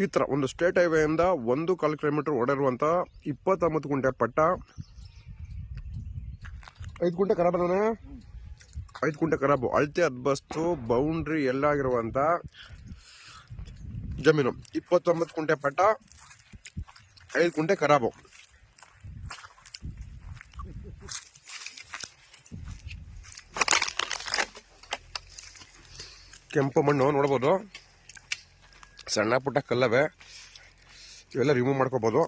ಈ ಥರ ಒಂದು ಸ್ಟೇಟ್ ಹೈವೇಯಿಂದ 1.25 ಕಿಲೋಮೀಟರ್ ಓಡಿರುವಂಥ 29 ಗುಂಟೆ ಪಟ್ಟ. 5 ಗುಂಟೆ ಖರಾಬ್ ಅದಾನೆ, 5 ಗುಂಟೆ ಖರಾಬು, ಅಳತೆ ಹದ್ಬಸ್ತು, ಬೌಂಡ್ರಿ ಎಲ್ಲ ಆಗಿರುವಂಥ ಜಮೀನು. 29 ಗುಂಟೆ ಪಟ್ಟ, 5 ಗುಂಟೆ ಖರಾಬು. ಕೆಂಪು ಮಣ್ಣು ನೋಡ್ಬೋದು, ಸಣ್ಣ ಪುಟ್ಟ ಕಲ್ಲವೆ, ಇವೆಲ್ಲ ರಿಮೂವ್ ಮಾಡ್ಕೋಬೋದು.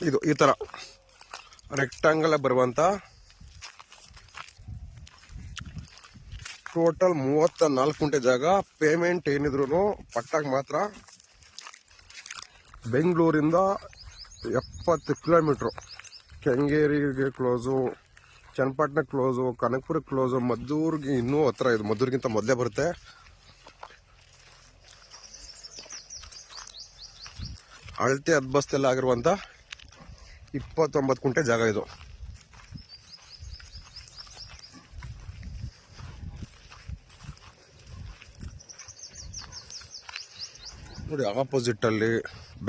ಇದು ಈ ಥರ ರೆಕ್ಟಾಂಗಲ್ ಬರುವಂಥ ಟೋಟಲ್ 34 ಗುಂಟೆ ಜಾಗ. ಪೇಮೆಂಟ್ ಏನಿದ್ರು ಪಟ್ಟಾಗ ಮಾತ್ರ ಬೆಂಗಳೂರಿಂದ 70 ಕಿಲೋಮೀಟ್ರು. ಕೆಂಗೇರಿಗೆ close, Channapatna close, Kanakapura close, ಮದ್ದೂರಿಗೆ ಇನ್ನೂ ಹತ್ರ. ಇದು ಮದ್ದೂರಿಗಿಂತ ಮೊದಲೇ ಬರುತ್ತೆ. ಅಳತೆ ಹದ್ಬಸ್ತೆಲ್ಲ ಆಗಿರುವಂಥ 29 ಗುಂಟೆ ಜಾಗ ಇದು. ನೋಡಿ, ಆಪೋಸಿಟಲ್ಲಿ,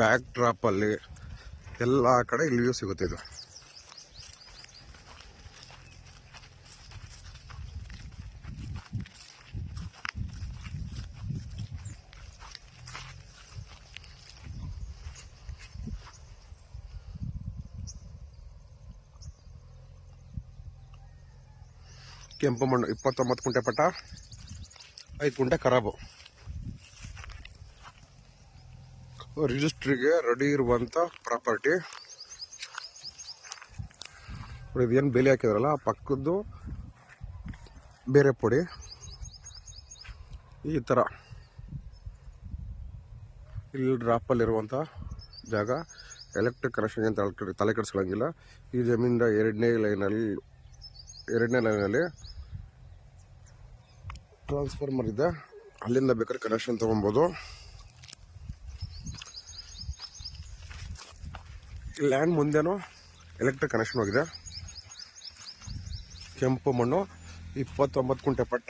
ಬ್ಯಾಕ್ ಡ್ರಾಪಲ್ಲಿ ಎಲ್ಲ ಕಡೆ ಇಲ್ಲಿ ವ್ಯೂ ಸಿಗುತ್ತೆ. ಇದು ಕೆಂಪು ಮಣ್ಣು, 29 ಗುಂಟೆ ಪಟ್ಟ, 5 ಗುಂಟೆ ಖರಾಬು. ರಿಜಿಸ್ಟ್ರಿಗೆ ರೆಡಿ ಇರುವಂಥ ಪ್ರಾಪರ್ಟಿ. ಇದೇನು ಬೇಲಿ ಹಾಕಿದ್ರಲ್ಲ, ಪಕ್ಕದ್ದು ಬೇರೆ ಪುಡಿ. ಈ ಥರ ಇಲ್ಲಿ ಡ್ರಾಪಲ್ಲಿರುವಂಥ ಜಾಗ. ಎಲೆಕ್ಟ್ರಿಕ್ ಕನೆಕ್ಷನ್ ಅಂತ ತಲೆ ಕೆಡಿಸ್ಕೊಳ್ಳಂಗಿಲ್ಲ. ಈ ಜಮೀನಿಂದ ಎರಡನೇ ಲೈನಲ್ಲಿ ಟ್ರಾನ್ಸ್ಫಾರ್ಮರ್ ಇದೆ, ಅಲ್ಲಿಂದ ಬೇಕಾದ್ರೆ ಕನೆಕ್ಷನ್ ತೊಗೊಬೋದು. ಲ್ಯಾಂಡ್ ಮುಂದೆನೂ ಎಲೆಕ್ಟ್ರಿಕ್ ಕನೆಕ್ಷನ್ ಹೋಗಿದೆ. ಕೆಂಪು ಮಣ್ಣು, 29 ಗುಂಟೆ ಪಟ್ಟ,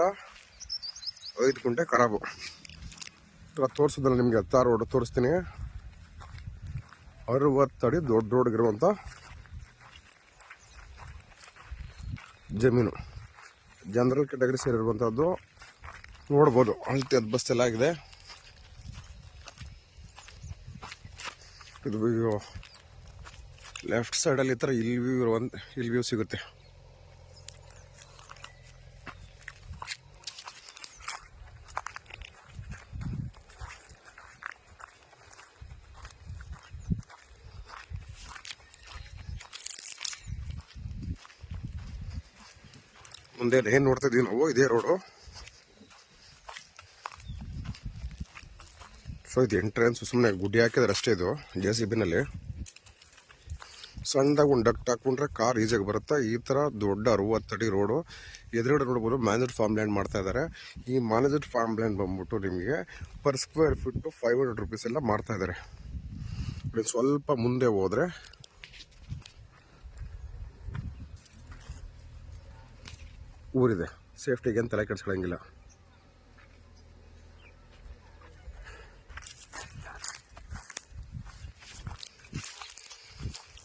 5 ಗುಂಟೆ ಖರಾಬು. ತೋರಿಸೋದಲ್ಲ ನಿಮಗೆ, ತಾರ್ ರೋಡ್ ತೋರಿಸ್ತೀನಿ. 60 ಅಡಿ ದೊಡ್ಡ ರೋಡ್ಗಿರುವಂಥ ಜಮೀನು. ಜನರಲ್ ಕ್ಯಾಟಗರಿ ಸೇರಿರುವಂಥದ್ದು. ನೋಡ್ಬೋದು, ಅಳತೆ ಹದ್ಬಸ್ತೆಲ್ಲ ಆಗಿದೆ. ಇದು ಲೆಫ್ಟ್ ಸೈಡಲ್ಲಿ ಈ ಥರ ಇಲ್ಲಿ ವ್ಯೂ ಸಿಗುತ್ತೆ. ಮುಂದೆ ಏನು ನೋಡ್ತಾ ಇದೀವಿ ನಾವು, ಇದೇ ರೋಡು. ಸೊ ಇದು ಎಂಟ್ರೆನ್ಸ್, ಸುಮ್ಮನೆ ಗುಡ್ಡಿ ಹಾಕಿದ್ರೆ ಅಷ್ಟೇ. ಇದು JCB-ನಲ್ಲಿ ಸಣ್ಣದಾಗಿ ಒಂದು ಡಕ್ಟ್ ಹಾಕೊಂಡ್ರೆ ಕಾರ್ ಈಸಿಯಾಗಿ ಬರುತ್ತೆ. ಈ ಥರ ದೊಡ್ಡ 60 ಅಡಿ ರೋಡು. ಎದುರುಗಡೆ ನೋಡ್ಬೋದು ಮ್ಯಾನೇಜ್ಡ್ ಫಾರ್ಮ್ ಲ್ಯಾಂಡ್ ಮಾಡ್ತಾ ಇದ್ದಾರೆ. ಈ ಮ್ಯಾನೇಜ್ಡ್ ಫಾರ್ಮ್ ಲ್ಯಾಂಡ್ ಬಂದ್ಬಿಟ್ಟು ನಿಮಗೆ ಪರ್ ಸ್ಕ್ವೇರ್ ಫೀಟ್ 500 ರೂಪೀಸ್ ಎಲ್ಲ ಮಾಡ್ತಾ ಇದ್ದಾರೆ. ಸ್ವಲ್ಪ ಮುಂದೆ ಹೋದರೆ ಊರಿದೆ. ಸೇಫ್ಟಿಗೆ ಅಂತ ತಲೆ ಕೆಡಿಸ್ಕೊಳ್ಳಂಗಿಲ್ಲ.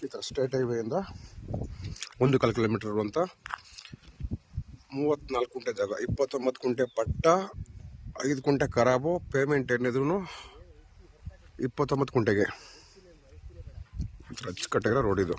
ಈ ಥರ ಸ್ಟೇಟ್ ಹೈವೇಯಿಂದ 1.25 ಕಿಲೋಮೀಟರ್ ಇರುವಂಥ 34 ಗುಂಟೆ ಜಾಗ. 29 ಗುಂಟೆ ಪಟ್ಟ, 5 ಗುಂಟೆ ಖರಾಬು. ಪೇಮೆಂಟ್ ಏನಿದ್ರು 29 ಗುಂಟೆಗೆ. ಅಚ್ಚುಕಟ್ಟಾಗಿರೋ ರೋಡ್ ಇದು.